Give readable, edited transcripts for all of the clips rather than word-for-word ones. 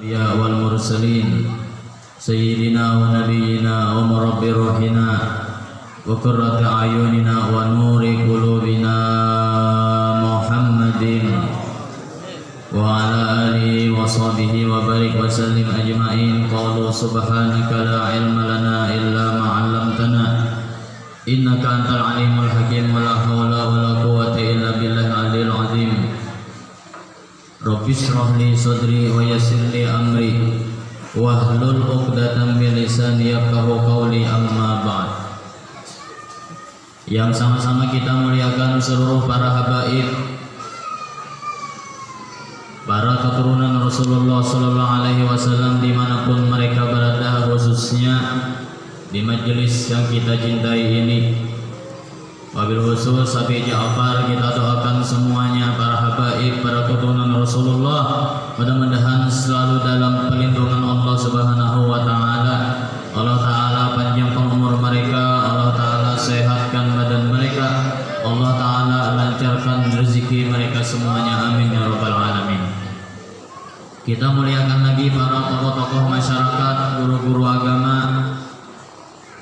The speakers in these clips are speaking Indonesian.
Ya wal mursalin sayyidina wa nabiyyina wa murabbi ruhina wa qurrati ayunina wa nuri qulubina Muhammadin wa ala alihi wa sahbihi wa barik wa sallim ajma'in. Qalu subhanaka la ilma lana illa ma 'allamtana innaka antal alimul hakim wa la hawla wa la quwwata illa billahil aliyyil azim. Rabbi shrah li sadri wa yassir li amri wahlul 'uqdatam min lisani yafqahu qawli, amma ba'd. Yang sama-sama kita muliakan seluruh para habaib, para keturunan Rasulullah sallallahu alaihi wasallam dimanapun mereka berada, khususnya di majelis yang kita cintai ini. Wabil khusus Abi Ja'far kita doakan semuanya, para habaib, para keturunan Rasulullah, mudah-mudahan selalu dalam perlindungan Allah Subhanahu wa taala. Allah taala panjangkan umur mereka, Allah taala sehatkan badan mereka, Allah taala lancarkan rezeki mereka semuanya, amin ya rabbal alamin. Kita muliakan lagi para tokoh-tokoh masyarakat, guru-guru agama,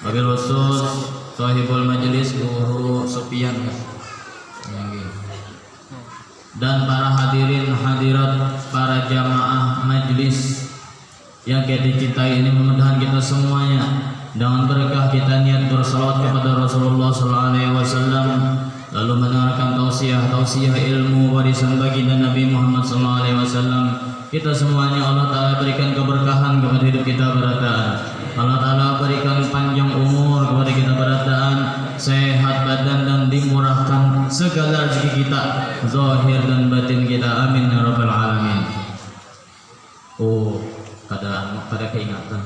wabil khusus sahibul majelis Guru Sofian dan para hadirin hadirat, para jamaah majelis yang kita cintai ini, mudah-mudahan kita semuanya dengan berkah kita niat bersalawat kepada Rasulullah SAW, lalu mendengarkan tausiah ilmu warisan baginda Nabi Muhammad SAW. Kita semuanya Allah Ta'ala berikan keberkahan kepada hidup kita berataan, Allah Ta'ala berikan panjang umur kepada kita berataan, sehat badan dan dimurahkan segala rezeki kita, zahir dan batin kita, amin ya rabbal alamin. Oh, pada keingatan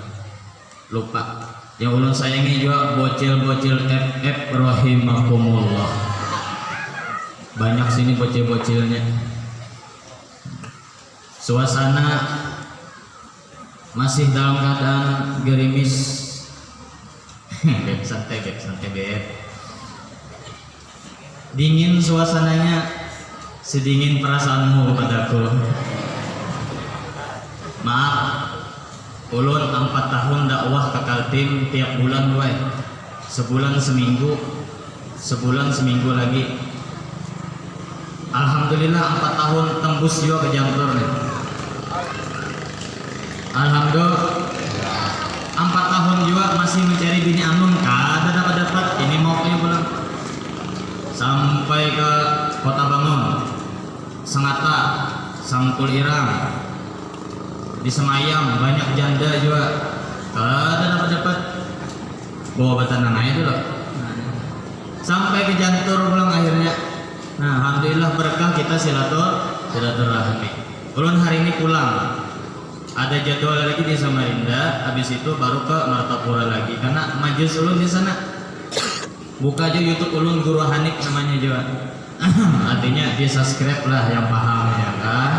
lupa yang ulun sayangi juga bocil-bocil FF rahimakumullah. Banyak sini bocil-bocilnya. Suasana masih dalam keadaan gerimis. Beb santai beb. Dingin suasananya, sedingin perasaanmu kepadaku. Maaf, ulun 4 tahun dakwah ke Kaltim, tiap bulan wae. Sebulan seminggu lagi. Alhamdulillah 4 tahun tembus juga ke Jamtur nih. Alhamdulillah 4 tahun juga masih mencari bini anum, kada dapat. Ini mau pulang sampai ke Kota Bangun, Sengata, Sangkul Irang, di Semayam banyak janda juga, kada dapat. Bawa batanan aja dulu sampai ke Jantur pulang akhirnya. Nah, alhamdulillah berkah kita silaturahmi. Ulun hari ini pulang, ada jadwal lagi di Samarinda, habis itu baru ke Martapura lagi karena majelis ulun di sana. Buka aja YouTube ulun Guru Hanif namanya juga. Artinya di subscribe lah yang paham ya kan.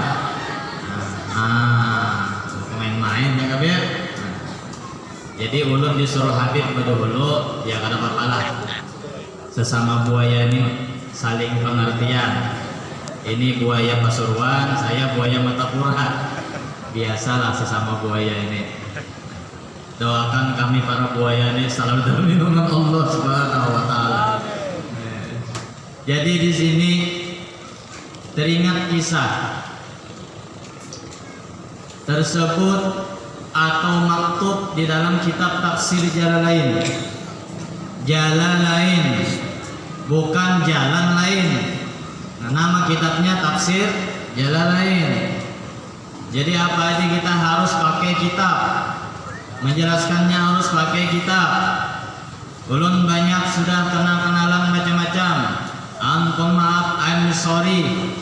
Main-main ya kabeh. Jadi ulun disuruh Habib dulu ya kada apa-apa lah. Sesama buaya ini saling pengertian. Ini buaya Pasuruan, saya buaya Martapura. Biasalah sesama buaya ini. Doakan kami para buaya ini selalu dalam lindungan Allah Subhanahu wa taala. Jadi di sini teringat kisah tersebut atau maktub di dalam kitab tafsir Jalalain. Jalalain, bukan jalan lain. Nah, nama kitabnya tafsir Jalalain. Jadi apa aja kita harus pakai kitab, menjelaskannya harus pakai kitab. Ulun banyak sudah kenalan macam-macam. Ampun maaf, I'm sorry.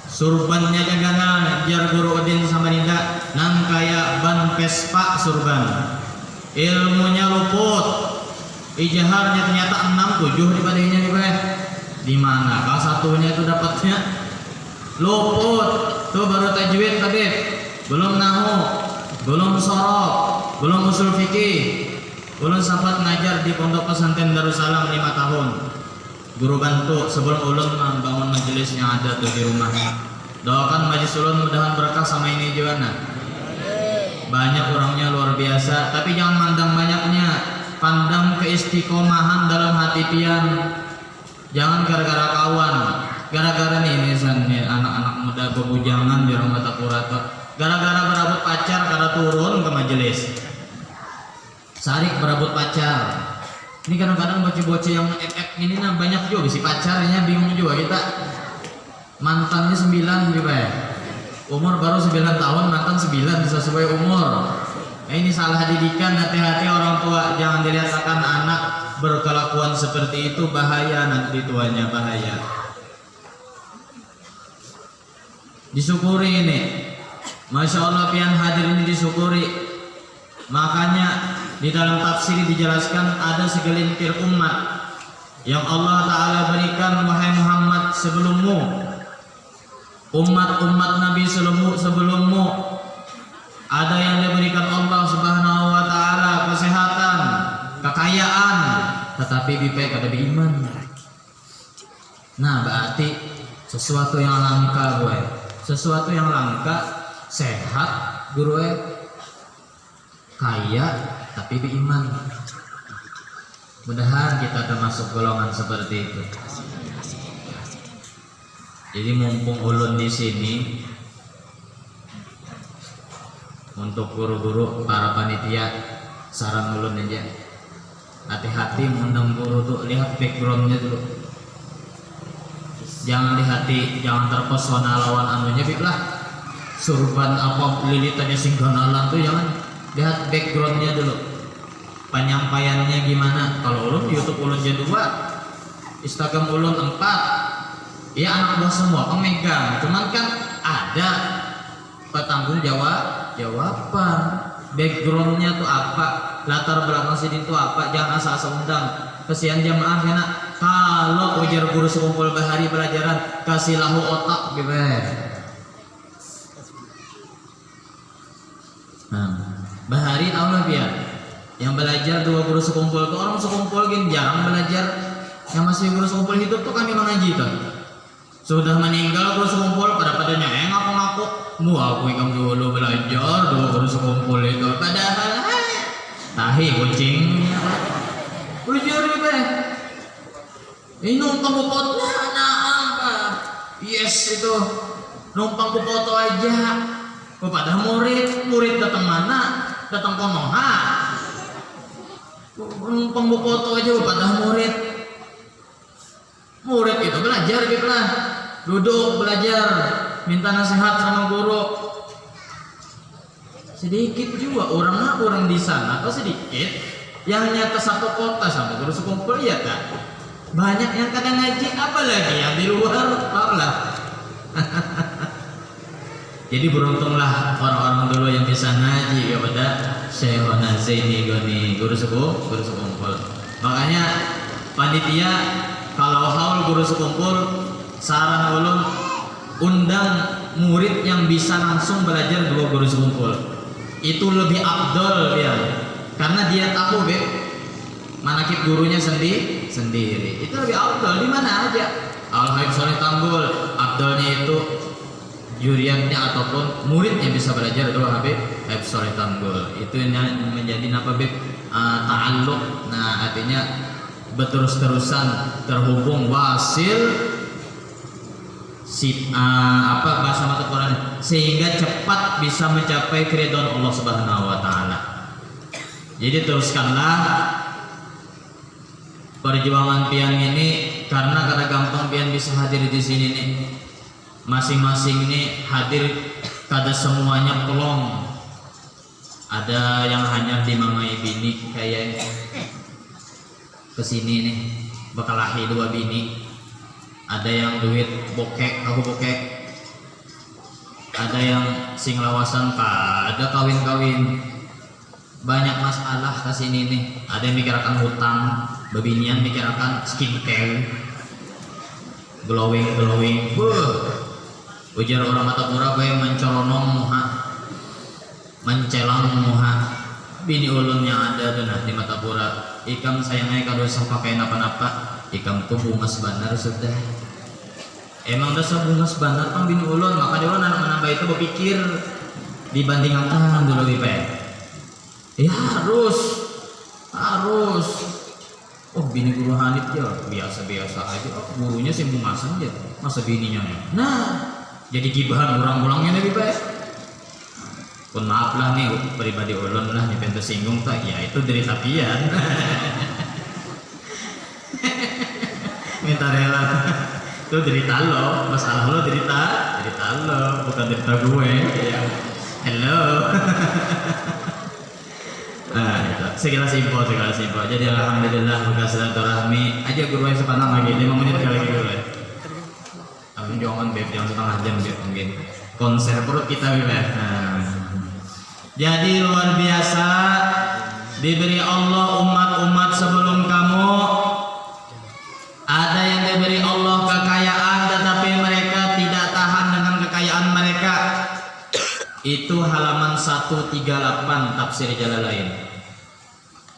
Surbannya jagana jar Guru Udin Samarinda nan kaya ban Vespa surban. Ilmunya luput. Ijaharnya ternyata 6-7 di padanya nih Pak. Di mana? Kalau satunya itu dapatnya luput. Tuh baru tajwid tapi belum nahu, belum sorok, belum usul fikih. Ulun sempat ngajar di Pondok Pesantren Darussalam 5 tahun. Guru bantu sebelum ulun membangun majelis yang ada tuh di rumah. Doakan majelis ulun mudahan berkah sama ini juga nah. banyak orangnya luar biasa, tapi jangan mandang banyaknya, pandang keistiqomahan dalam hati pian. Jangan gara-gara kawan, gara-gara nih misalnya anak-anak muda bebujangan di rumah Tapura, gara-gara berebut pacar kada turun ke majelis. Sarik berebut pacar. Ini kadang-kadang bocah-bocah yang ini nah banyak juga si pacarnya, bingung juga kita. Mantannya 9 gitu ya. Umur baru 9 tahun, mantan 9 sesuai umur. Ini salah didikan, hati-hati orang tua, jangan dilihat akan anak berkelakuan seperti itu, bahaya nanti tuanya, bahaya. Disyukuri ini, Masya Allah pian hadir ini disyukuri. Makanya di dalam tafsir dijelaskan ada segelintir umat yang Allah Ta'ala berikan, wahai Muhammad, sebelummu, umat-umat Nabi sebelummu, ada yang diberikan Allah Subhanahu wa Ta'ala kesehatan, kekayaan, tetapi bipek ada beriman. Nah, berarti sesuatu yang langka, gue. Sesuatu yang langka, sehat, guru, kaya, tapi beriman. Mudahan kita termasuk golongan seperti itu. Jadi mumpung ulun di sini, untuk guru-guru para panitia, saran ulun aja, hati-hati mengundang guru tuh, lihat backgroundnya dulu. Jangan lihati, jangan terpesona lawan anunya, lah surban apa lilitannya singganalan tuh, jangan. Lihat backgroundnya dulu, penyampaiannya gimana. Kalau ulun YouTube ulun jadi 2, Instagram ulun 4, ya anak buah semua pemegang, cuman kan ada petanggung jawaban, backgroundnya tuh apa, latar belakang sini tuh apa. Jangan asal-asal undang, kesian jamaah ya nak. Kalau ujar guru sekumpul bahari pelajaran, kasih lahu otak gitu. Nah, bahari Allah biar yang belajar 2 guru sekumpul tuh, orang sekumpul gini jarang belajar. Yang masih guru sekumpul hidup tuh kami mengaji tuh. Sudah meninggal guru sekumpul pada ngaku-ngaku, mu aku ikam dulu belajar 2 guru sekumpul itu, padahal tahi kucing belajar gitu. Ini numpang fotonya anak apa? Yes, itu numpang foto aja. Kepada murid datang mana? Datang Konoha. Numpang foto aja kepada murid. Murid itu belajar gitu lah, duduk belajar, minta nasihat sama guru. Sedikit juga orang di sana atau sedikit yang nyata satu kota sama guru sekumpul ya kan. Banyak yang kadang ngaji, apalagi yang di luar, lah. Jadi beruntunglah orang-orang dulu yang bisa ngaji kepada Syekhona Zaini Goni, guru sekumpul. Makanya panitia kalau haul guru sekumpul, saran ulun undang murid yang bisa langsung belajar 2 guru sekumpul. Itu lebih afdol ya, karena dia tahu manakib gurunya sendiri. Itu lebih afdol di mana aja. Al-Habib Soleh Tanggul, afdolnya itu juriannya ataupun muridnya bisa belajar 2 Habib Soleh Tanggul. Itu yang menjadi ta'alluq. Nah, artinya berterus-terusan terhubung, wasil bahasa mata Quran, sehingga cepat bisa mencapai keridhaan Allah Subhanahu wa Ta'ala. Jadi teruskanlah perjuangan pian ini, karena kada gampang pian bisa hadir di sini nih. Masing-masing ini hadir, kada semuanya pelong. Ada yang hanya dimangai bini, kayak kesini nih bekalahi 2 bini. Ada yang duit bokek, aku bokek. Ada yang sing lawasan, ada kawin-kawin. Banyak masalah kesini nih. Ada yang mikirkan hutang, bebinian mikirkan skincare, glowing. Ujar orang mata pura bae mencolonong muha, mencelang muha. Bini ulunnya ada denah di mata pura. Ikam sayangnya kalau usah pakai napa-napa, ikam tuh bungas bandar sudah. Emang dasar bungas bandar pang bini ulun, maka dia ulun anak menambah itu berpikir dibandingkan dulu Bipe. Ya harus. Oh bini guru Hanif ya biasa-biasa aja. Oh, gurunya simpungasan aja. Masa bininya nih. Nah, jadi gibahan orang-orangnya nih Bipe. Pun maaf lah nih pribadi ulun lah nih pengen tersinggung tak. Ya itu derita pian. Minta rela. Itu derita lo, masalah lo derita lo, bukan derita gue. Hello. Nah, itu. Sekilas info. Jadi alhamdulillah buka silaturahmi aja guru yang sepanjang lagi 5 menit kali gitu ya. Tapi jangan beb, jangan setengah jam beb mungkin. Konser perut kita beb. Nah. Jadi luar biasa diberi Allah umat-umat sebelum kamu. Ada yang diberi Allah kekayaan tetapi mereka tidak tahan dengan kekayaan mereka. Itu halaman 138 tafsir Jalalain.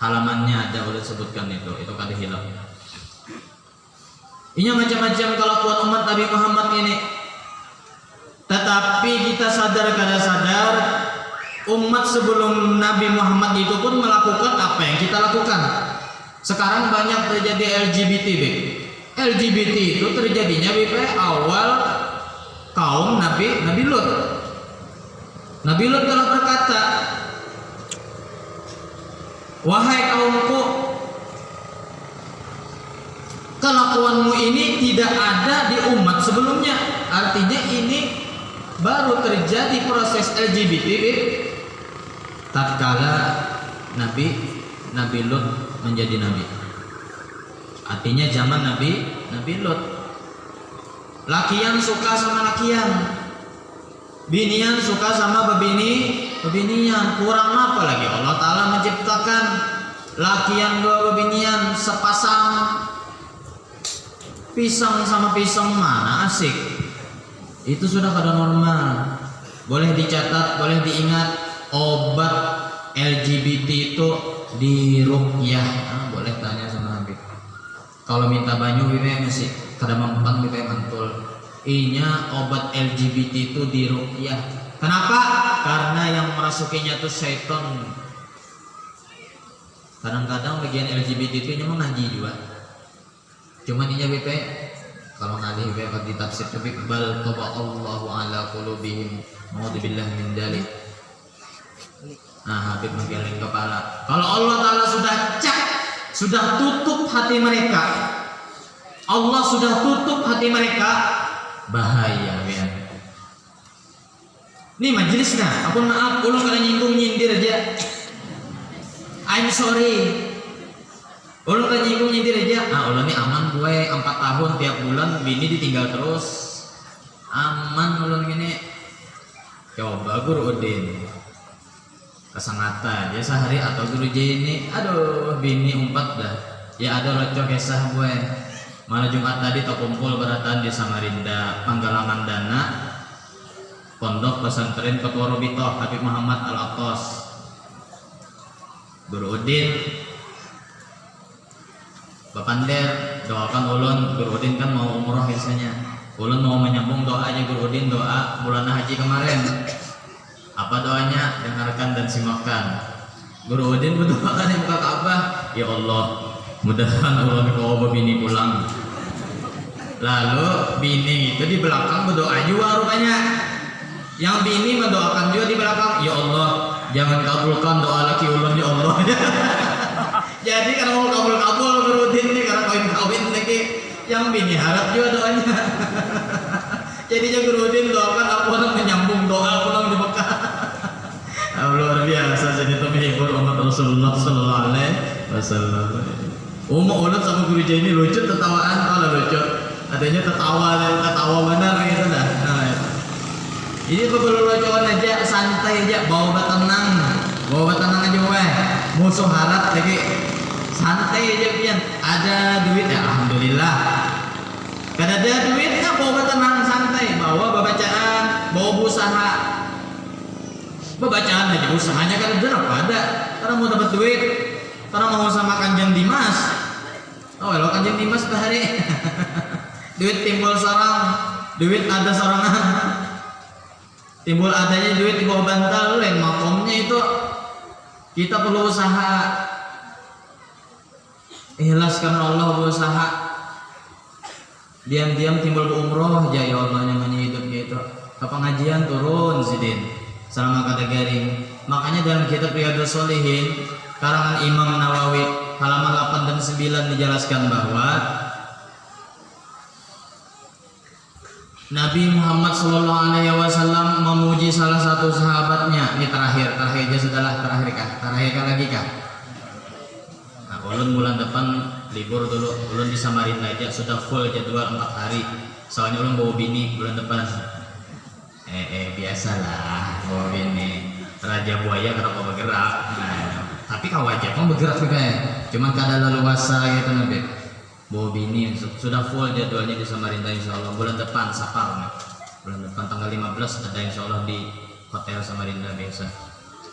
Halamannya ada udah sebutkan itu kada hilang. Ini macam-macam kelakuan umat Nabi Muhammad ini. Tetapi kita sadar kada sadar umat sebelum Nabi Muhammad itu pun melakukan apa yang kita lakukan. Sekarang banyak terjadi LGBT. LGBT itu terjadinya awal kaum Nabi Lut. Nabi Lut telah berkata, wahai kaumku, kelakuanmu ini tidak ada di umat sebelumnya. Artinya ini baru terjadi proses LGBT tatkala Nabi Lut menjadi nabi. Artinya zaman Nabi Lut. Lakian suka sama lakian, binian suka sama bebinian. Kurang apa lagi Allah Ta'ala menciptakan lakian dua bebinian sepasang. Pisang sama pisang mana asik. Itu sudah kada normal. Boleh dicatat, boleh diingat, obat LGBT itu diruqyah. Boleh tanya sama Habib. Kalau minta banyu Bibi masih kada mempan Bibi mantul. Inya obat LGBT itu diruqyah. Kenapa? Karena yang merasukinya itu syaitan. Kadang-kadang bagian LGBT itu memang ngaji juga. Cuman inya BP kalau ngalih BP di tafsir tapi bal Allahu ala qulubihim naudzubillah min dzalik. Nah, Habib menggeleng kepala. Kalau Allah Ta'ala sudah tutup hati mereka, Allah sudah tutup hati mereka, bahaya ya. Nih majelisnya, aku maaf, ulun kada nyindir aja. I'm sorry. Ulun kada nyindir aja. Ulun ini aman gue 4 tahun tiap bulan bini ditinggal terus. Aman ulun gini. Coba Guru Udin. Kesangatan ya sehari atau Guru J ini, aduh bini 4 dah. Ya ada rocok kisah gue. Malam Jumat tadi tak kumpul beratan di Samarinda, penggalangan dana Pondok Pesantren Ketua Robitoh Habib Muhammad Al-Atos. Guru Udin Bapander doakan ulun. Guru Udin kan mau umroh biasanya. Ulun mau menyambung doanya Guru Udin, doa bulan haji kemarin. Apa doanya? Dengarkan dan simakkan. Guru Udin berdoakan di muka Ka'bah, ya Allah, mudahan ulun bawa bini pulang. Lalu bini itu di belakang berdoa juga rupanya. Yang bini mendoakan juga di belakang, ya Allah, jangan kabulkan doa laki ulun ya Allah. Jadi karena mau kabul Guru Udin nih karena kawin lagi, yang bini harap juga doanya. Jadinya Guru Udin doakan aku orang menyambung doa pulang di Mekah. Luar biasa. Jadi itu menghibur umat Rasulullah Sallallahu Alaihi Wasallam. Ulun sama Guru J ini lucu, tertawaan kalau lucu. Adanya tertawa benar gitu dah. Nah, ini lucuan aja, santai aja, bawa tenang aja weh. Musuh harap lagi santai aja pian. Ada duit ya alhamdulillah. Kada ada duitnya bawa tenang santai, bawa bacaan, bawa usaha. Bacaan aja usahanya kan ada. Karena mau dapat duit, karena mau sama Kanjeng Dimas. Oh, kalau Kanjeng Dimas bahari. Duit timbul sarang, duit ada sarangan. timbul adanya duit di bawah bantal lain makomnya itu kita perlu usaha ikhlas karena Allah, berusaha diam-diam timbul ke umroh aja ya Allah namanya hidup gitu ke pengajian turun sidin selama kata garing. Makanya dalam kitab Riyadhus Shalihin karangan Imam Nawawi halaman 8 dan 9 dijelaskan bahwa Nabi Muhammad SAW memuji salah satu sahabatnya. Ini terakhir aja sudahlah, terakhir lagi kah? Nah, ulun bulan depan libur dulu, ulun di Samarinda aja sudah full jadwal 4 hari. Soalnya ulun bawa bini bulan depan. Biasalah bawa bini. Raja buaya kenapa bergerak? Nah, tapi kau aja kau bergerak juga ya. Cuman kada leluasa gitu nabi. Bawa bini sudah full jadwalnya di Samarinda insyaallah bulan depan Sapar nih. Bulan depan tanggal 15 ada insyaallah di hotel Samarinda biasa.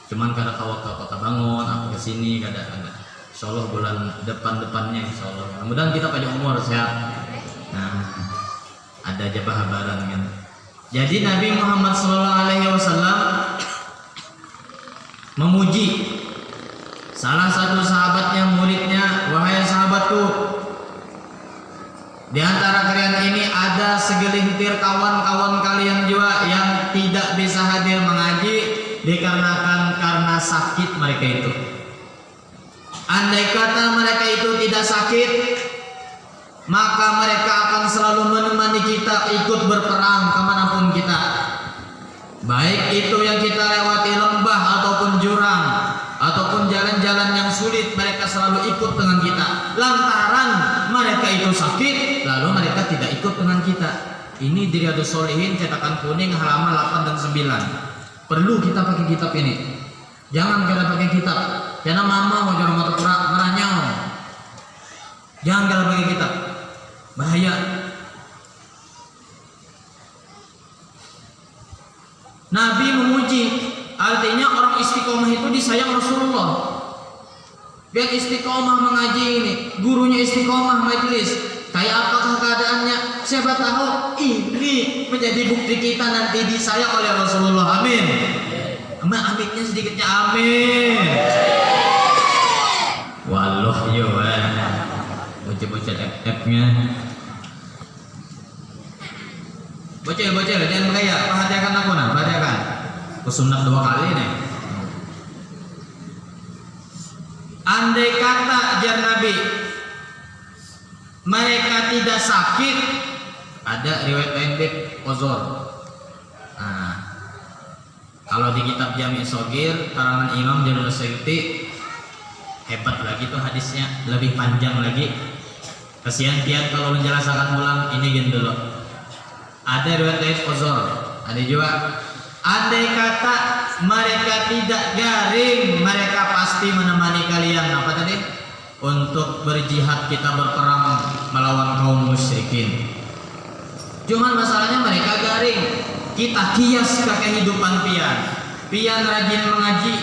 Cuman kada kau ke Kota Bangun, aku ke sini kada. Insyaallah bulan depannya insyaallah. Mudah-mudahan kita panjang umur sehat. Nah, ada aja bahabaran kan. Jadi Nabi Muhammad SAW memuji salah satu sahabatnya, muridnya, wahai sahabatku, di antara kalian ini ada segelintir kawan-kawan kalian juga yang tidak bisa hadir mengaji dikarenakan karena sakit mereka itu. Andai kata mereka itu tidak sakit, maka mereka akan selalu menemani kita ikut berperang kemanapun kita. Baik itu yang kita lewati lembah ataupun jurang ataupun jalan-jalan yang sulit, mereka selalu ikut dengan kita. Lantaran mereka itu sakit, lalu mereka tidak ikut dengan kita. Ini di Riyadhus Shalihin cetakan kuning halaman 8 dan 9. Perlu kita pakai kitab ini. Jangan kita pakai kitab, karena mama mau jual motor meranyau. Jangan kita pakai kitab, bahaya. Nabi memuji, artinya orang istiqomah itu disayang Rasulullah. Biar istiqomah mengaji ini, gurunya istiqomah majelis. Kayak apakah keadaannya? Siapa tahu ini menjadi bukti kita nanti disayang oleh Rasulullah. Amin. Aminnya sedikitnya amin. Wallah yo, bocah-bocah F-nya. Bocil, jangan bergaya. Perhatikan aku nah, perhatikan. Aku sunat 2 kali nih. Andai kata jar Nabi mereka tidak sakit, ada riwayat lain uzur. Nah, kalau di kitab Jami' Shagir karangan Imam Jalalain Suyuti hebat lagi tuh hadisnya, lebih panjang lagi. Kasihan pian kalau menjelaskan ulang ini gini dulu. Ada riwayat lain uzur, ada juga andai kata mereka tidak garing, mereka pasti menemani kalian. Apa tadi? Untuk berjihad, kita berperang melawan kaum musyrikin. Cuman masalahnya mereka garing. Kita kias ke kehidupan pian rajin mengaji.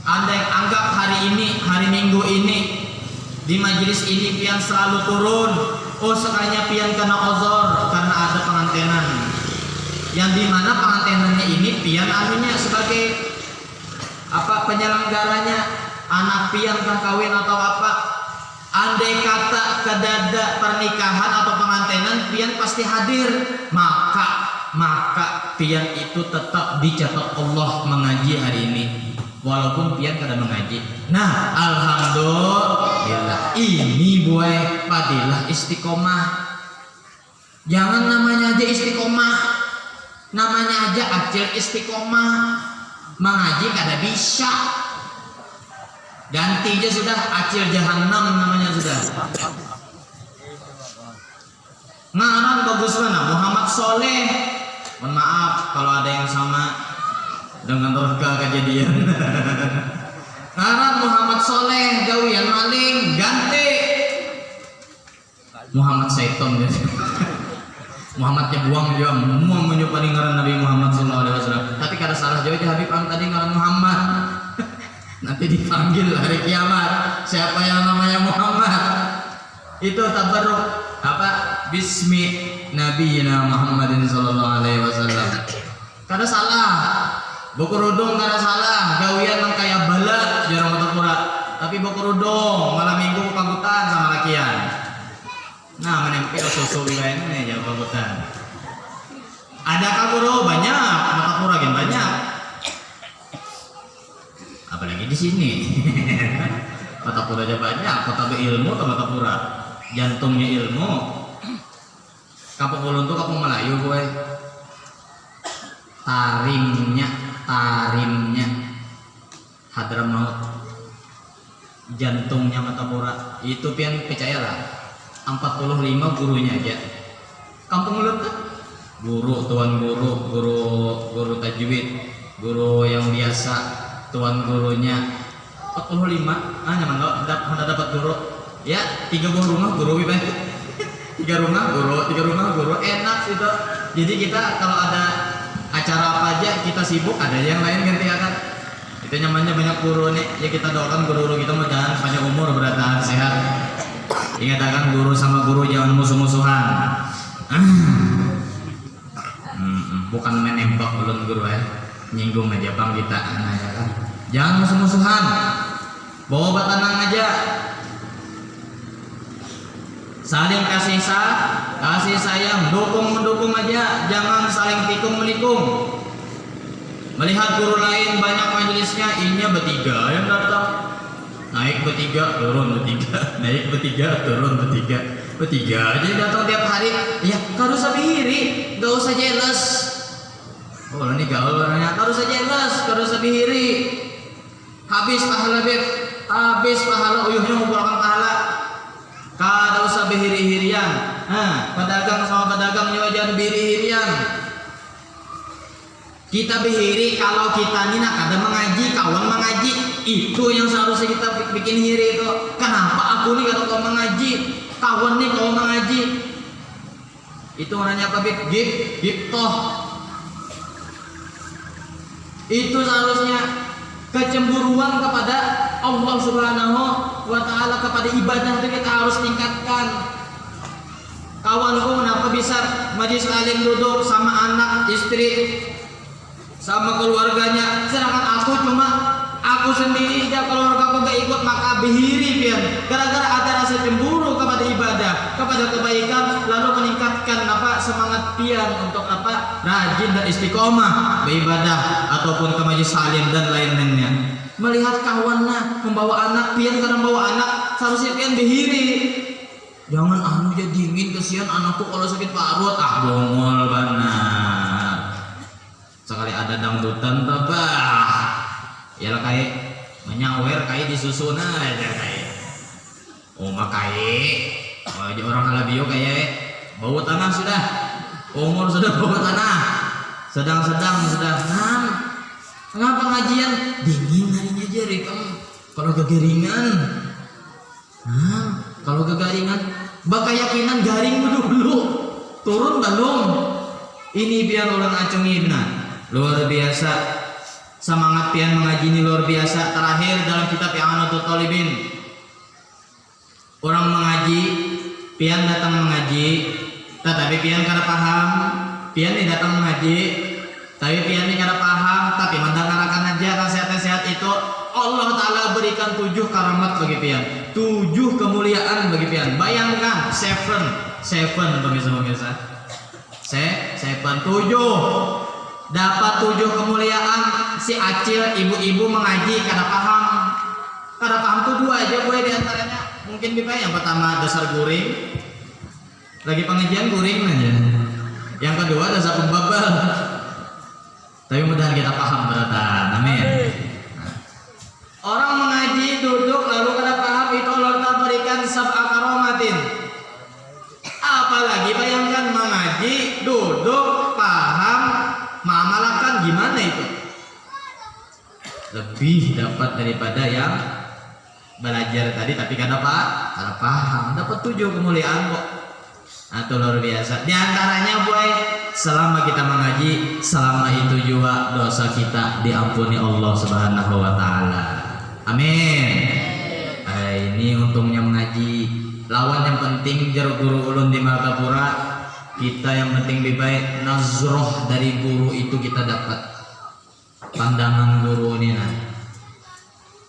Andai anggap hari ini, hari Minggu ini di majelis ini pian selalu turun. Oh sekalinya pian kena uzur karena ada pengantenan. Yang dimana pengantenannya ini pian anunya sebagai apa, penyelenggaranya, anak pian kah kawin atau apa. Andai kata kedada pernikahan atau pengantenan pian pasti hadir, maka pian itu tetap dicatat Allah mengaji hari ini walaupun pian kada mengaji. Nah alhamdulillah, ini buai fadilah istiqomah. Jangan namanya aja istiqomah, namanya aja acil istiqomah, mengaji kada bisa. Ganti aja sudah, acil jahanam namanya sudah. Ngaran bagus mana? Muhammad Soleh. Mohon maaf kalau ada yang sama dengan Rorka kejadian. Ngaran Muhammad Soleh, gawian maling, ganti Muhammad Saiton. Muhammadnya buang juga, mau menyupani ngaran Nabi Muhammad SAW. Tapi kada salah jauh aja Habib tadi ngaran Muhammad. Nanti dipanggil hari kiamat, siapa yang namanya Muhammad? Itu tabarruk apa? Bismi Nabiyina Muhammadin sallallahu alaihi wasallam. kada salah. Bokurudung kada salah, gawian nang kaya bala jarang matapura. Tapi bokurudung malam minggu pagutan sama lakian. Nah, menempel susu lain nih jauh pagutan. Adakah guru? Banyak, matapura gen banyak. Apalagi di sini. Matapura aja banyak, kota ilmu atau matapura. Jantungnya ilmu. Kampung Ulun tuh kampung Melayu gue. Tarimnya Hadramaut, jantungnya Matapura. Itu pian percayalah 45 gurunya aja. Kampung Ulun tuh tuan guru tajwid, guru yang biasa, tuan gurunya 45. Nyaman lo dapat guru. Ya, 3 buah rumah guru wiban. 3 rumah guru enak sih tuh. Jadi kita kalau ada acara apa aja kita sibuk, ada yang lain ganti akan. Itu nyamannya banyak guru nih. Ya kita doakan guru kita jangan panjang umur, bertahan sehat. Ingat akan guru sama guru jangan musuh-musuhan. Bukan menembak ulun guru ya. Nyinggung aja bang kita ya kan. Jangan musuh-musuhan. Bawa batanang aja. Saling kasih sayang, dukung aja, jangan saling tikung menikung. Melihat guru lain banyak majelisnya, inya bertiga yang datang, naik bertiga, turun bertiga, naik bertiga, turun bertiga aja datang tiap hari. Ya harus sabihiri, gak usah jealous. Oh ini gaul orangnya, gak usah jealous, gak usah sabihiri. Habis pahala, uyuhnya mengumpulkan pahala. Kada usah behiri-hirian. Pedagang sama pedagang jangan behiri-hirian. Kita behiri kalau kita ni nak kada mengaji, kawan mengaji. Itu yang seharusnya kita bikin hiri itu. Kenapa aku ni kada kau mengaji, kawan ni kau mengaji? Itu namanya apa? Giptoh. Itu seharusnya kecemburuan kepada Allah Subhanahu wa ta'ala, kepada ibadah itu kita harus tingkatkan. Kawanku kenapa bisa majlis alim duduk sama anak, istri, sama keluarganya, sedangkan aku sendiri dan keluarga aku gak ikut, maka behiri pian. Gara-gara ada rasa cemburu kepada ibadah, kepada kebaikan, lalu meningkatkan semangat pian untuk rajin dan istiqomah beribadah ataupun ke majlis salim dan lain-lainnya. Melihat kawannya membawa anak, pian kadang bawa anak, seharusnya pian behiri. Jangan jadi dingin, kesian anakku kalau sakit parut. Bongol benar. Sekali ada dangdutan yalah kayak menyawer kayak disusun aja kayak. Makanya orang halabio kayak bau tanah sudah. Umur sudah bau tanah. Sedang sudah. Kenapa ngajian dingin harinya aja rekam. Kalau kegeringan, bakayakinan garing dulu, turun belum. Ini biar orang acungin luar biasa. Semangat pian mengaji ini luar biasa. Terakhir dalam kitab I'anatul Talibin, orang mengaji, pian datang mengaji, tetapi pian kada paham. Pian ini datang mengaji, tapi pian ini kada paham, tapi mendengarkan aja nasihat-nasihat itu. Allah Ta'ala berikan 7 karamat bagi pian, 7 kemuliaan bagi pian. Bayangkan 7 pemirsa 7 dapat 7 kemuliaan. Si acil ibu-ibu mengaji kada paham tuh 2 aja boleh diantaranya. Mungkin pipa yang pertama dasar guring, lagi pengajian guring aja. Yang kedua dasar pembabal. Tapi mudah kita paham beratan. Amin. Orang mengaji duduk lalu kada paham, itu Allah Ta'ala berikan sab'a karomatin. Apalagi bayangkan mengaji duduk paham mengamalkan, gimana itu? Lebih dapat daripada yang belajar tadi tapi kada paham. Dapat 7 kemuliaan kok. Itu luar biasa. Di antaranya boy, selama kita mengaji, selama itu juga dosa kita diampuni Allah Subhanahu wa ta'ala. Amin. Ini untungnya mengaji. Lawan yang penting jar guru ulun di Martapura, Kita yang penting lebih baik nazroh dari guru itu kita dapat. Pandangan guru ini nah.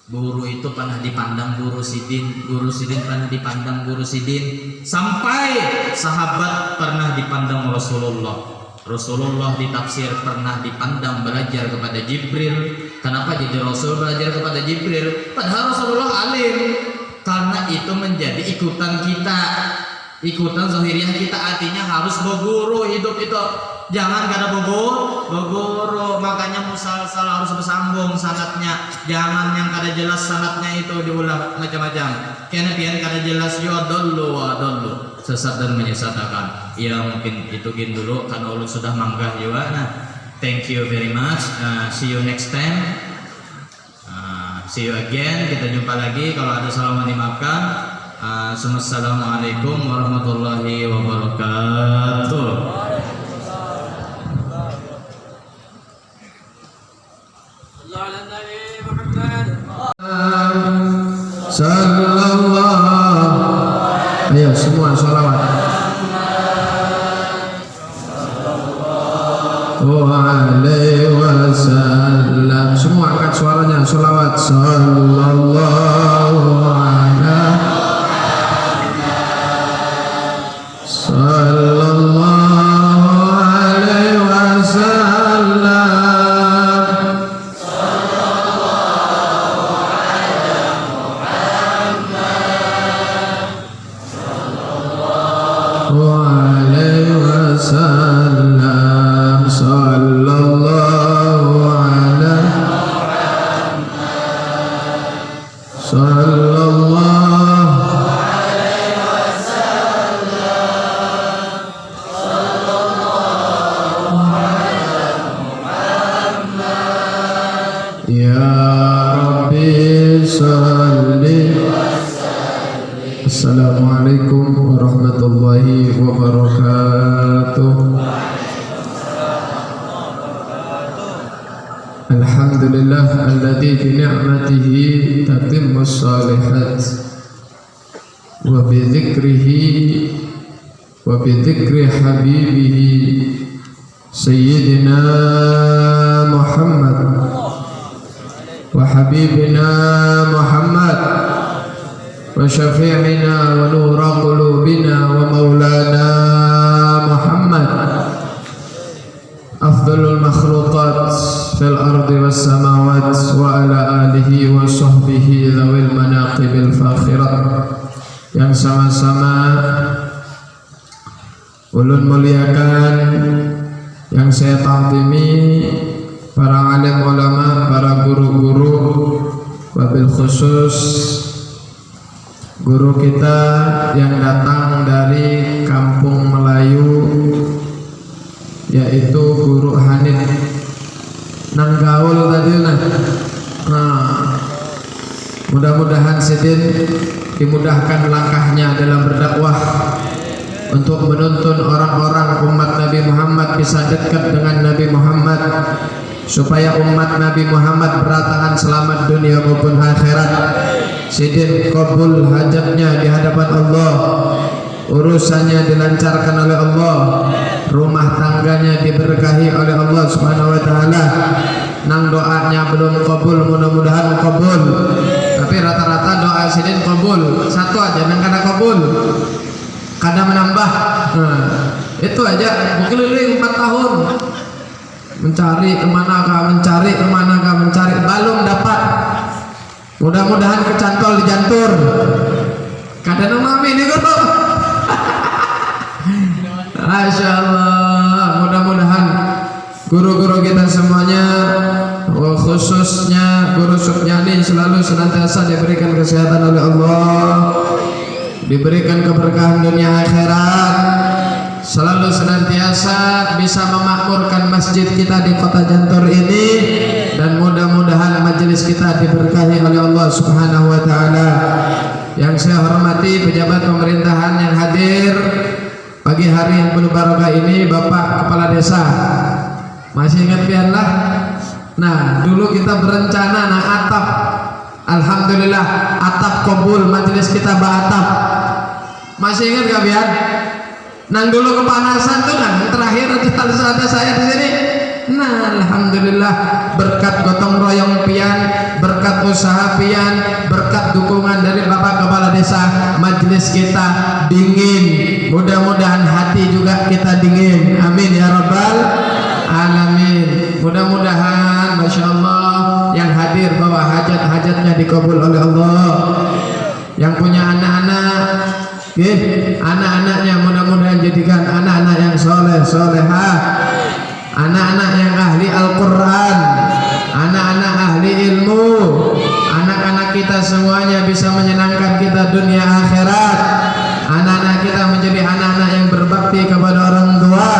Guru itu pernah dipandang guru sidin pernah dipandang guru sidin, sampai sahabat pernah dipandang Rasulullah ditafsir pernah dipandang belajar kepada Jibril. Kenapa jadi Rasul belajar kepada Jibril? Padahal Rasulullah alim. Karena itu menjadi ikutan kita, ikutan zahiriah kita, artinya harus berguru hidup itu. Jangan kada berguru, makanya musalsal harus bersambung sanatnya. Jangan yang kada jelas sanatnya itu diulang macam-macam. Karena biar kada jelas yadullu wa adullu, sesat dan menyesatkan. Ya mungkin itu dulu karena ulun sudah manggah juga. Nah, thank you very much. See you next time. See you again. Kita jumpa lagi. Kalau ada salah dimaafkan. Assalamualaikum warahmatullahi wabarakatuh. Sallallahu. Ayo semua sholawat. Alaihi wasallam. Semua angkat suaranya sholawat. Sallallahu alaihi. Sallallahu alaihi wasallam. Alaihi wasallam. Sallallahu alaihi. Sallallahu alaihi wasallam. Sallallahu alaihi. Ya Rabbi salli. Assalamualaikum warahmatullahi wabarakatuh. Alhamdulillah alladzi bi ni'matihi tatimmus shalihat wa bi dzikrihi wa bi dzikri habibihi sayyidina Muhammad wa habibina Muhammad wa syafi'ina wa nura qulubina wa maulana Muhammad afdalul makhluqat fil ardi was samawat wa ala alihi wa sahbihi dhawil manaqibil fakhirat. Yang sama-sama ulun muliakan, yang saya ta'zimi para alim ulama, para guru-guru, wabil khusus guru kita yang datang dari kampung Melayu, yaitu Guru Hanif Nanggaul tadi. Nah, mudah-mudahan sidin dimudahkan langkahnya dalam berdakwah untuk menuntun orang-orang umat Nabi Muhammad bisa dekat dengan Nabi Muhammad, supaya umat Nabi Muhammad beratakan selamat dunia maupun akhirat. Sidin qabul hajatnya di hadapan Allah, urusannya dilancarkan oleh Allah, rumah tangganya diberkahi oleh Allah Subhanahu wa taala. Nang doanya belum qabul, mudah-mudahan qabul. Tapi rata-rata doa sidin qabul. Satu aja nang kada qabul, kada menambah. Nah, itu aja. Berkeliling 4 tahun mencari kemanakah, mencari belum dapat. Mudah-mudahan kecantol di jantur. Kadang mami ini guru. Masya Allah. Mudah-mudahan guru-guru kita semuanya, khususnya Guru Sukyani, selalu senantiasa diberikan kesehatan oleh Allah, diberikan keberkahan dunia akhirat, selalu senantiasa bisa memakmurkan masjid kita di kota Jantur ini, dan mudah-mudahan majelis kita diberkahi oleh Allah Subhanahu wa taala. Yang saya hormati pejabat pemerintahan yang hadir pagi hari yang penuh barokah ini, Bapak Kepala Desa. Masih ingat pianlah? Nah, dulu kita berencana atap. Alhamdulillah atap kabul, majelis kita atap. Masih ingat gak pian? Nang dulu kepanasan tuh, nang terakhir ada saya di sini. Nah, alhamdulillah berkat gotong royong pian, berkat usaha pian, berkat dukungan dari Bapak Kepala Desa, majelis kita dingin. Mudah-mudahan hati juga kita dingin. Amin ya rabbal alamin. Mudah-mudahan, masya Allah, yang hadir bahwa hajat-hajatnya dikabul oleh Allah. Yang punya anak-anak, anak-anaknya mudah-mudahan jadikan anak-anak yang soleh solehah, anak-anak yang ahli Al-Quran, anak-anak ahli ilmu. Anak-anak kita semuanya bisa menyenangkan kita dunia akhirat. Anak-anak kita menjadi anak-anak yang berbakti kepada orang tua.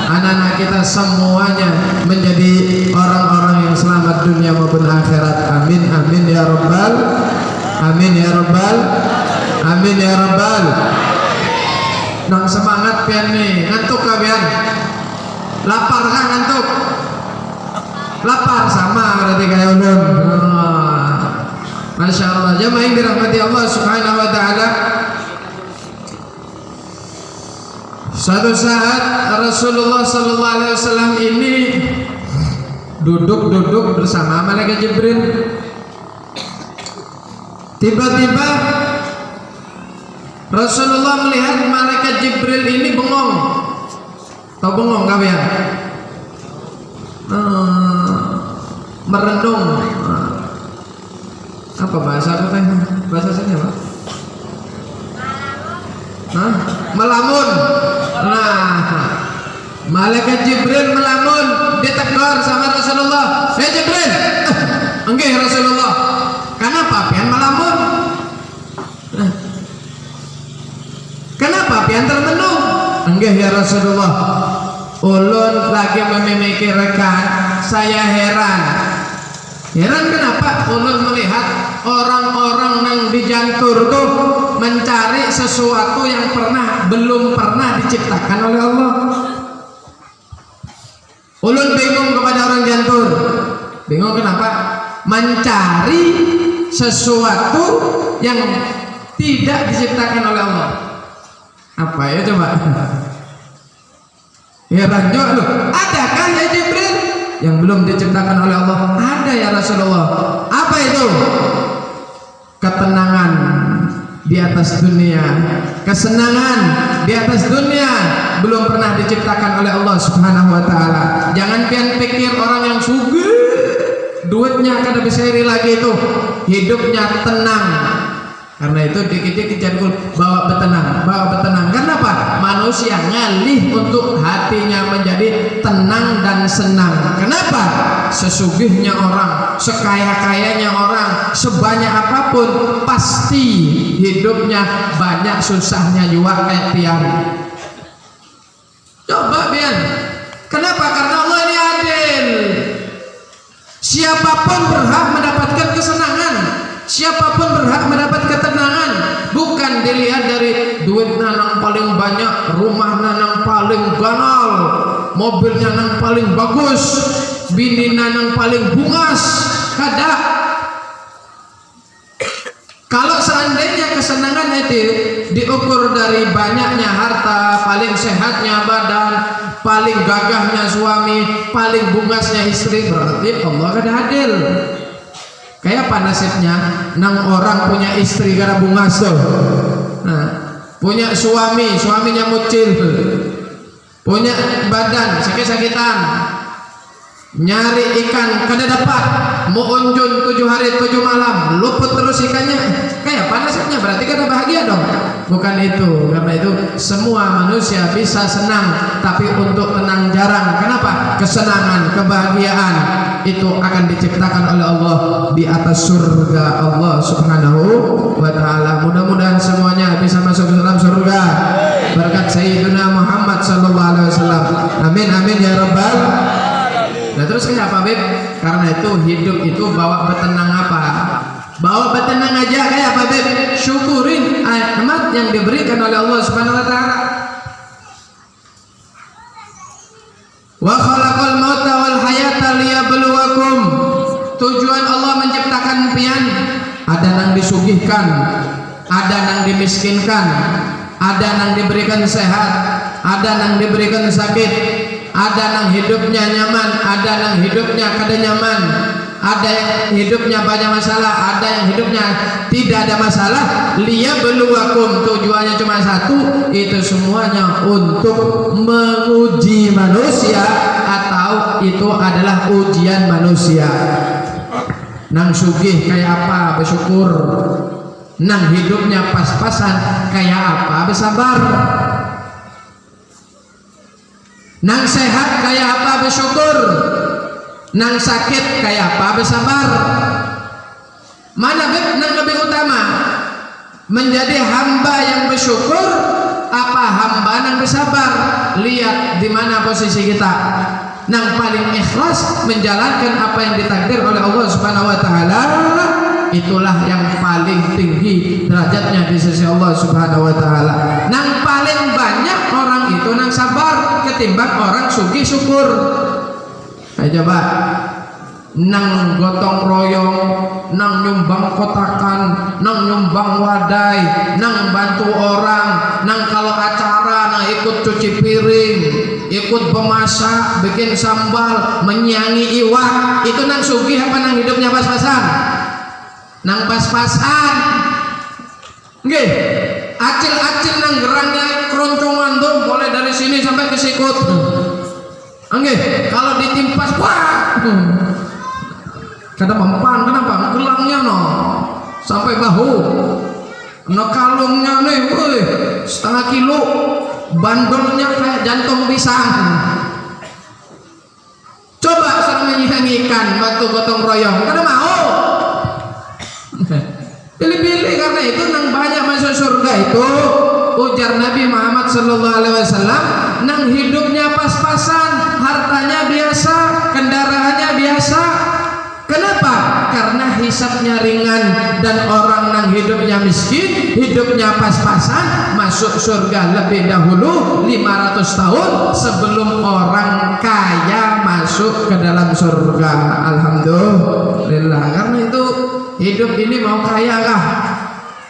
Anak-anak kita semuanya menjadi orang-orang yang selamat dunia maupun akhirat. Amin amin ya rabbal, amin ya rabbal, amin ya rabbal. Nang semangat pian nih, ngantuk kalian? Lapar kan ngantuk? Lapar sama berarti kayak ulun. Masya Allah. Jamaah yang dirahmati Allah Subhanahu Wa Taala. Suatu saat Rasulullah Sallallahu Alaihi Wasallam ini duduk bersama malaikat Jibril. Tiba-tiba Rasulullah melihat malaikat Jibril ini bengong. Tahu bengong kalian? Merenung. Apa bahasa apa teh? Bahasa sini apa? Melamun. Nah, malaikat Jibril melamun, ditegur sama Rasulullah. Hei Jibril, enggih Rasulullah, kenapa pian melamun? Kenapa pian termenung? Enggih ya Rasulullah, ulun lagi memikirkan, saya heran. Heran kenapa? Ulun melihat orang-orang yang di jantur tuh mencari sesuatu yang belum pernah diciptakan oleh Allah. Ulun bingung kepada orang jantur. Bingung kenapa? Mencari sesuatu yang tidak diciptakan oleh Allah. Apa ya coba? Heran juga loh. Adakah ya Jibril yang belum diciptakan oleh Allah? Ada ya Rasulullah. Apa itu? Ketenangan di atas dunia, kesenangan di atas dunia belum pernah diciptakan oleh Allah Subhanahu Wa Taala. Jangan pian pikir orang yang sugih duitnya kada bisa iri lagi itu hidupnya tenang. Karena itu dikit-dikit jadul bawa betenang. Kenapa? Manusia ngalih untuk hatinya menjadi tenang dan senang. Kenapa? Sesugihnya orang, sekaya-kayanya orang, sebanyak apapun, pasti hidupnya banyak susahnya juga kayak pian. Coba pian. Kenapa? Karena Allah ini adil. Siapapun berhak mendapatkan kesenangan. Siapapun berhak mendapat ketenangan. Bukan dilihat dari duit nanang paling banyak, rumah nanang paling ganal, mobilnya nanang paling bagus, bini nanang paling bungas. Kada. Kalau seandainya kesenangan itu diukur dari banyaknya harta, paling sehatnya badan, paling gagahnya suami, paling bungasnya istri, berarti Allah kada adil. Kayak apa nasibnya? Nang orang punya istri karena bungas tuh. Nah, punya suami, suaminya mucil. Punya badan sakit-sakitan. Nyari ikan kada dapat. Mau unjun 7 hari 7 malam, luput terus ikannya. Kayak apa nasibnya? Berarti kada bahagia dong. Bukan itu. Karena itu semua manusia bisa senang, tapi untuk tenang jarang. Kenapa? Kesenangan, kebahagiaan itu akan diciptakan oleh Allah di atas surga Allah Subhanahu Wa Taala. Mudah-mudahan semuanya bisa masuk ke dalam surga berkat Sayyidina Muhammad Sallallahu Alaihi Wasallam. Amin amin ya rabbal. Nah terus kenapa Beb? Karena itu hidup itu bawa betenang apa? Bawa betenang aja kayak apa Beb? Syukurin nikmat yang diberikan oleh Allah Subhanahu Wa Taala. Wa khalaqal mauta wal hayata liyabluwakum. Tujuan Allah menciptakan pian, ada nang disugihkan, ada nang dimiskinkan, ada nang diberikan sehat, ada nang diberikan sakit, ada nang hidupnya nyaman, ada nang hidupnya kada nyaman, ada yang hidupnya banyak masalah, ada yang hidupnya tidak ada masalah. Liyabluwakum, tujuannya cuma satu, itu semuanya untuk menguji manusia, atau itu adalah ujian manusia. Nang sugih kayak apa bersyukur, nang hidupnya pas-pasan kayak apa bersabar, nang sehat kayak apa bersyukur, nang sakit kayak apa bersabar. Mana nang lebih utama, menjadi hamba yang bersyukur apa hamba nang bersabar? Lihat di mana posisi kita. Nang paling ikhlas menjalankan apa yang ditakdir oleh Allah Subhanahu wa taala, itulah yang paling tinggi derajatnya di sisi Allah Subhanahu wa taala. Nang paling banyak orang itu nang sabar ketimbang orang sugih syukur. Ayo coba, nang gotong royong, nang nyumbang kotakan, nang nyumbang wadai, nang bantu orang, nang kalau acara nang ikut cuci piring, ikut memasak, bikin sambal, menyangi iwak, itu nang sugih apa nang hidupnya pas-pasan? Nang pas-pasan. Nggih, acil-acil nang gerangnya keroncongan tuh, mulai dari sini sampai ke sikut. Nggih, kalau ditimpas, wah, kadang mempan, kenapa? Gelangnya no, sampai bahu, no kalungnya nih, woi, setengah kilo, bandolnya kayak jantung pisang. Coba saya menyanyikan waktu gotong royong, kada mau. Pilih-pilih, karena itu nang banyak masuk surga itu, ujar Nabi Muhammad sallallahu alaihi wasallam, nang hidupnya pas-pasan, hartanya biasa, kendaraannya biasa. Kenapa? Karena hisabnya ringan, dan orang nang hidupnya miskin, hidupnya pas-pasan, masuk surga lebih dahulu 500 tahun sebelum orang kaya masuk ke dalam surga. Alhamdulillah. Karena itu hidup ini mau kaya kah?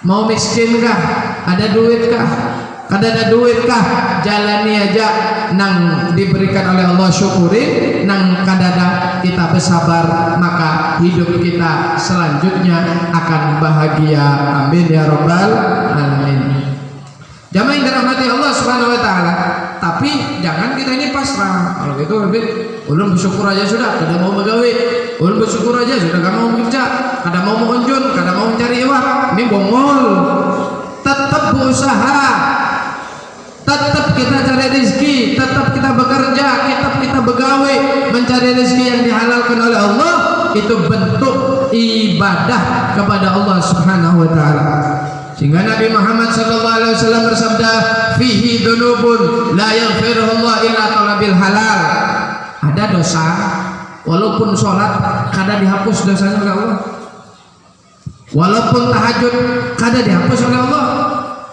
Mau miskin kah? Ada duit kah? Kada ada duit kah? Jalani aja nang diberikan oleh Allah, syukuri. Nang kadada kita bersabar, maka hidup kita selanjutnya akan bahagia. Amin ya rabbal alamin. Jamaah yang dirahmati Allah Subhanahu wa taala. Tapi jangan kita ini pasrah. Kalau gitu lebih ulun bersyukur aja sudah, kada mau begawe. Ulun bersyukur aja sudah, kada mau bekerja, kada mau mengunjun, kada mau mencari iwak. Ini bongol. Tetap berusaha, tetap kita cari rezeki, tetap kita bekerja, tetap kita begawe, mencari rezeki yang dihalalkan oleh Allah. Itu bentuk ibadah kepada Allah Subhanahu wa taala. Sehingga Nabi Muhammad sallallahu alaihi wasallam bersabda, fihi dzunubun la yaghfirullah illa talabil halal. Ada dosa walaupun sholat kada dihapus dosanya oleh Allah, walaupun tahajud kada dihapus oleh Allah,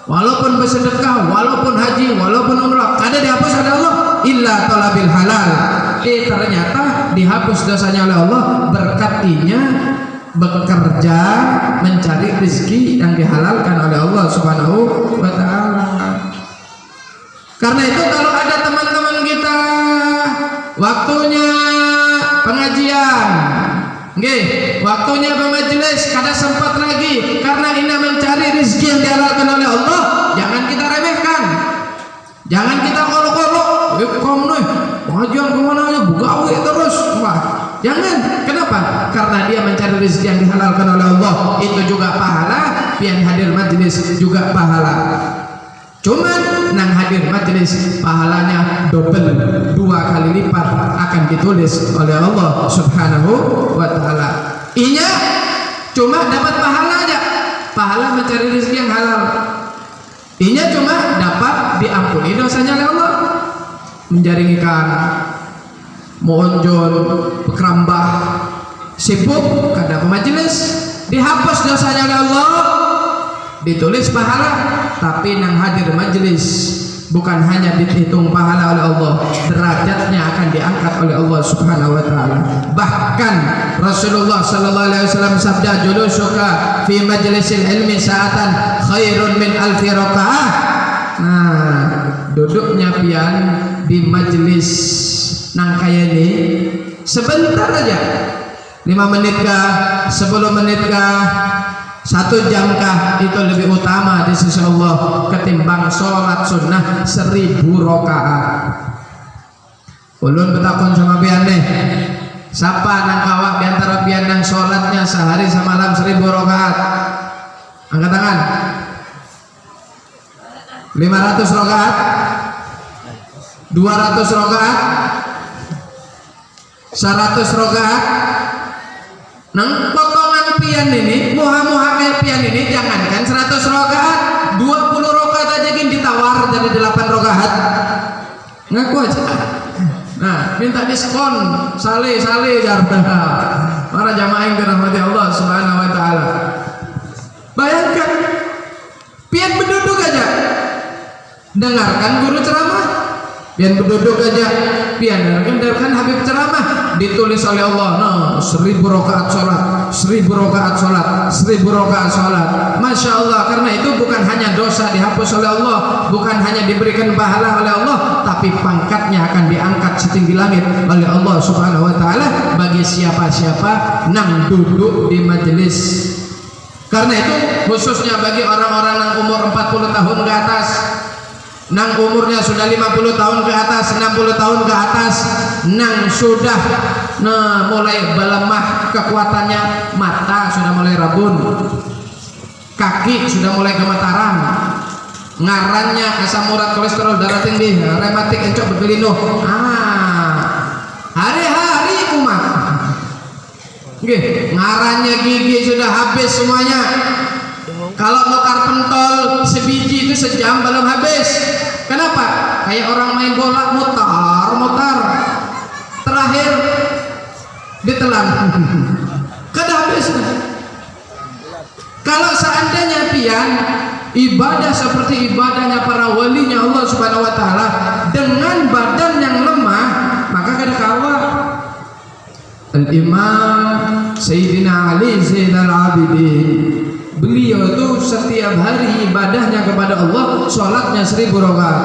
walaupun bersedekah, walaupun haji, walaupun umrah kada dihapus oleh Allah, illa talabil halal. Ternyata dihapus dosanya oleh Allah berkatinya bekerja mencari rezeki yang dihalalkan oleh Allah Subhanahu wa taala. Karena itu kalau ada teman-teman kita waktunya pengajian, nggih, waktunya bermajelis, kada sempat lagi karena ini mencari rezeki yang dihalalkan oleh Allah, jangan kita remehkan. Jangan kita kolok-kolok, kom nih, pengajian kemana aja, begawe terus. Wah, jangan. Kenapa? Karena dia mencari rezeki yang dihalalkan oleh Allah, itu juga pahala, yang hadir majelis juga pahala. Cuman nang hadir majelis pahalanya double, 2 kali lipat akan ditulis oleh Allah Subhanahu wa taala. Inya cuma dapat pahala aja, pahala mencari rezeki yang halal. Inya cuma dapat diampuni dosanya oleh Allah. Menjaring ikan, monjon, pekerambah, sibuk kada majelis, dihapus dosanya oleh Allah, ditulis pahala. Tapi nang hadir majelis bukan hanya dihitung pahala oleh Allah, derajatnya akan diangkat oleh Allah Subhanahu wa taala. Bahkan Rasulullah sallallahu alaihi wasallam sabda, julusuka fi majlisil ilmi sa'atan khairun min alfi rakaah. Nah, duduknya pian di majelis nang kaya ini sebentar aja, 5 menit kah, 10 menit kah, 1 jam kah, itu lebih utama di sisi Allah ketimbang sholat sunnah 1000 rakaat. Ulun betakon sama pian deh, siapa nang kawak diantara pian nang sholatnya sehari semalam 1000 rakaat? Angkat tangan. 500 rakaat, 200 rakaat, 100 rakaat. Nang potongan pian ini, muha-muha kayak pian ini, jangankan 100 rakaat, 20 rakaat aja gini ditawar jadi 8 rakaat. Ngaku aja. Nah, minta diskon, sale jarda. Para jamaah yang dirahmati Allah Subhanahu wa taala. Bayangkan pian berduduk aja, dengarkan guru ceramah, pian berduduk aja, pian dengarkan Habib ceramah, ditulis oleh Allah, no, 1000 rakaat sholat, 1000 rakaat sholat, 1000 rakaat sholat. Masya Allah, karena itu bukan hanya dosa dihapus oleh Allah, bukan hanya diberikan pahala oleh Allah, tapi pangkatnya akan diangkat setinggi langit oleh Allah Subhanahu wa taala bagi siapa-siapa nang duduk di majelis. Karena itu khususnya bagi orang-orang yang umur 40 tahun ke atas, nang umurnya sudah 50 tahun ke atas, 60 tahun ke atas, nang sudah mulai melemah kekuatannya, mata sudah mulai rabun, kaki sudah mulai gemetaran, ngarannya asam urat, kolesterol darah tinggi, rematik, encok bergelinuh, hari-hari umat. Nggih, ngarannya gigi sudah habis semuanya. Kalau nukar pentol sebiji itu sejam belum habis. Kenapa? Kayak orang main bola, mutar, terakhir ditelan. Kada habis. Kalau seandainya pian ibadah seperti ibadahnya para walinya Allah Subhanahu wa taala dengan badan yang lemah, maka kada kawa. Al-Imam Sayyidina Ali Zainal Abidin, beliau itu setiap hari ibadahnya kepada Allah sholatnya 1000 rakaat.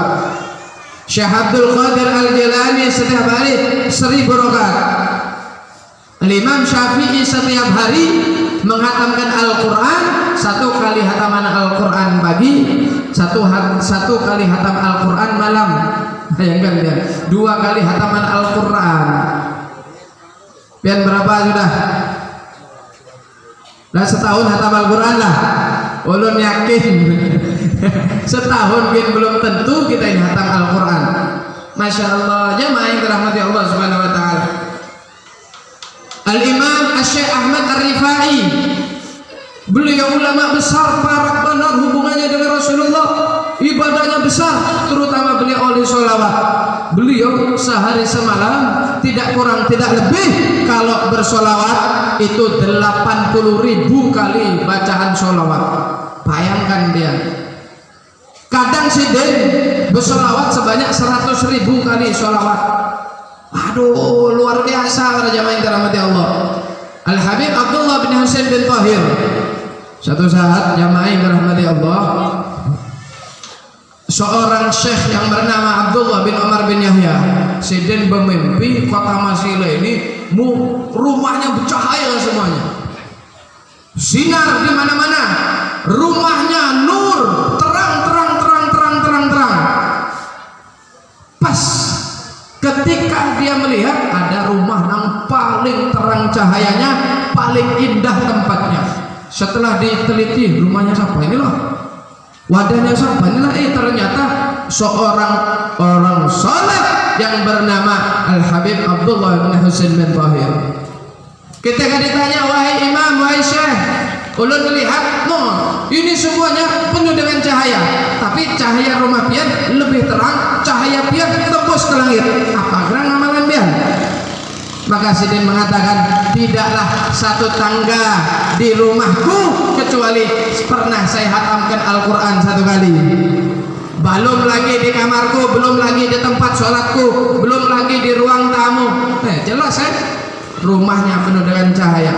Syekh Abdul Qadir Al-Jilani setiap hari 1000 rakaat. Imam Syafi'i setiap hari menghatamkan Al-Quran, 1 kali hataman Al-Quran pagi, 1 kali hatam Al-Quran malam. Bayangkan dia, 2 kali hataman Al-Quran. Pian berapa sudah? Nah, setahun hatam Al-Quran lah. Ulun yakin setahun bin belum tentu kita ini hatam Al-Quran. Masya Allah, jamaah yang dirahmati Allah Subhanahu wa taala. Al-Imam Asy-Syaikh Ahmad Ar-Rifai, beliau ulama besar, parak benar hubungannya dengan Rasulullah, ibadahnya besar, terutama beliau oleh sholawat. Beliau sehari semalam tidak kurang tidak lebih kalau bersolawat itu 80.000 kali bacaan solawat. Bayangkan dia. Kadang sidin bersolawat sebanyak 100.000 kali solawat. Aduh, luar biasa para jamaah yang dirahmati Allah. Al Habib Abdullah bin Husain bin Tahir. Satu saat jamaah yang dirahmati Allah, seorang syekh yang bernama Abdullah bin Umar bin Yahya sedang bermimpi kota Masila ini rumahnya bercahaya semuanya, sinar di mana-mana, rumahnya nur, terang. Pas ketika dia melihat ada rumah yang paling terang cahayanya, paling indah tempatnya. Setelah diteliti, rumahnya siapa ini loh, wadahnya siapa ini lah, ternyata seorang orang saleh yang bernama Al Habib Abdullah bin Husain bin Tahir. Ketika ditanya, wahai imam, wahai syekh, ulun melihat ini semuanya penuh dengan cahaya, tapi cahaya rumah pian lebih terang, cahaya pian tembus ke langit. Apa gerang amalan pian? Maka sidin mengatakan, tidaklah satu tangga di rumahku kecuali pernah saya hatamkan Al-Quran 1 kali. Belum lagi di kamarku, belum lagi di tempat sholatku, belum lagi di ruang tamu. Jelas rumahnya penuh dengan cahaya.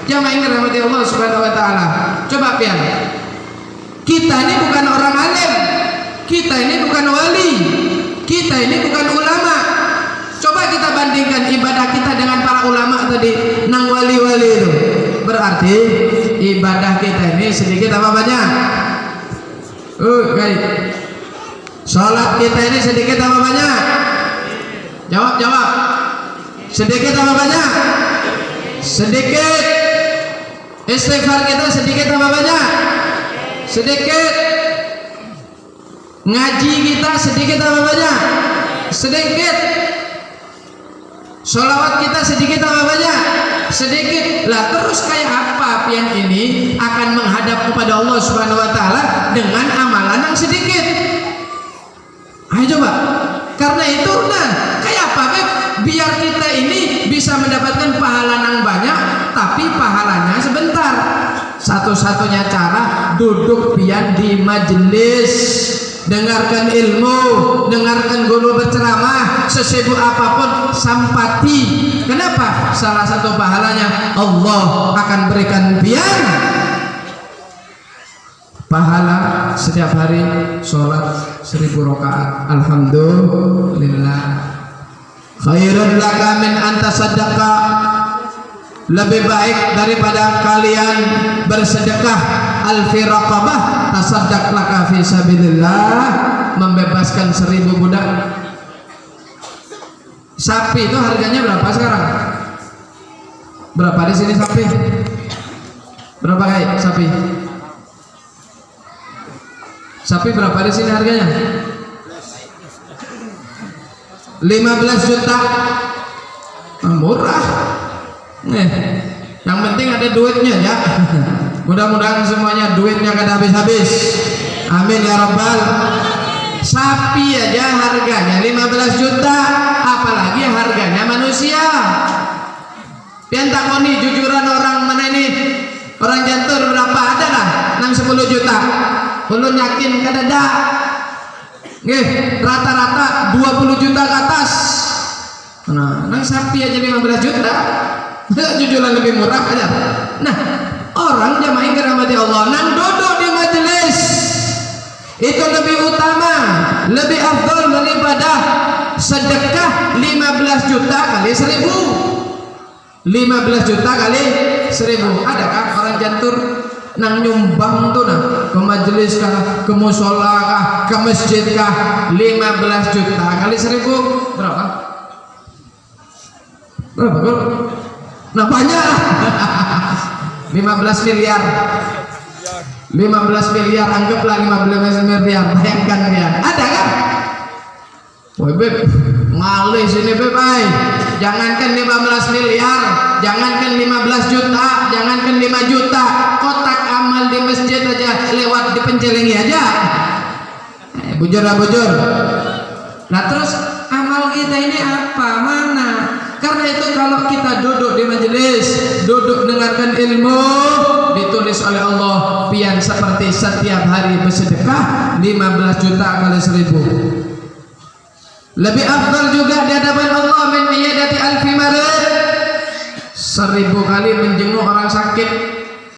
Jamaah yang dirahmati Allah Subhanahu wa taala. Coba pian, kita ini bukan orang alim, Kita ini bukan wali, kita ini bukan ulama. Coba kita bandingkan ibadah kita dengan para ulama tadi, nang wali-wali itu. Berarti ibadah kita ini sedikit apa banyak? Baik. Salat kita ini sedikit apa banyak? Jawab. Sedikit apa banyak? Sedikit. Istighfar kita sedikit apa banyak? Sedikit. Ngaji kita sedikit apa banyak? Sedikit. Sholawat kita sedikit apa banyak? Sedikit. Lah terus kayak apa pian ini akan menghadap kepada Allah Subhanahu wa taala dengan amalan yang sedikit? Ayo coba. Karena itu kayak apa biar kita ini bisa mendapatkan pahala yang banyak tapi pahalanya sebentar. Satu-satunya cara duduk pian di majelis, dengarkan ilmu, dengarkan guru berceramah, sesibuk apapun sampati. Kenapa? Salah satu pahalanya Allah akan berikan pian pahala setiap hari sholat 1000 rakaat. Alhamdulillah. Khairun laka min anta saddaqa, lebih baik daripada kalian bersedekah alfi raqabah tasaddaq laka fi sabilillah, membebaskan 1000 budak. Sapi itu harganya berapa sekarang? Berapa di sini sapi? Berapa kayak sapi? Sapi berapa di sini harganya? 15 juta. Murah. Yang penting ada duitnya ya. Mudah-mudahan semuanya duitnya kada habis-habis. Amin ya rabbal. Sapi aja harganya 15 juta, apalagi harganya manusia. Pian takoni jujuran orang mana ini? Orang jantur berapa ada lah? 10 juta. Ulun yakin kada ada. Rata-rata 20 juta ke atas. Nah, nang sapi aja 15 juta. Jujuran lebih murah aja. Nah, orang jamaah yang dirahmati Allah nang duduk di majelis itu lebih utama, lebih afdal daripada sedekah 15 juta kali 1000. 15 juta kali 1000. Adakah orang jantur nang nyumbang tuh ke majelis kah, ke musola kah, ke masjid kah, 15 juta kali 1000 berapa? Berapa kok? Nah banyak. 15 miliar. 15 miliar, anggaplah 15 miliar. Bayangkan ya. Ada kan? Woi beb, ngalih sini beb, jangankan 15 miliar, jangankan 15 juta, jangankan 5 juta, kotak amal di masjid aja lewat dipencelengi aja. Bujur. Nah terus amal kita ini apa? Mana? Karena itu kalau kita duduk di majelis, duduk dengarkan ilmu, ditulis oleh Allah pian seperti setiap hari bersedekah 15 juta kali 1000. Lebih afdal juga di hadapan Allah min iyadati alfi marid, 1000 kali menjenguk orang sakit.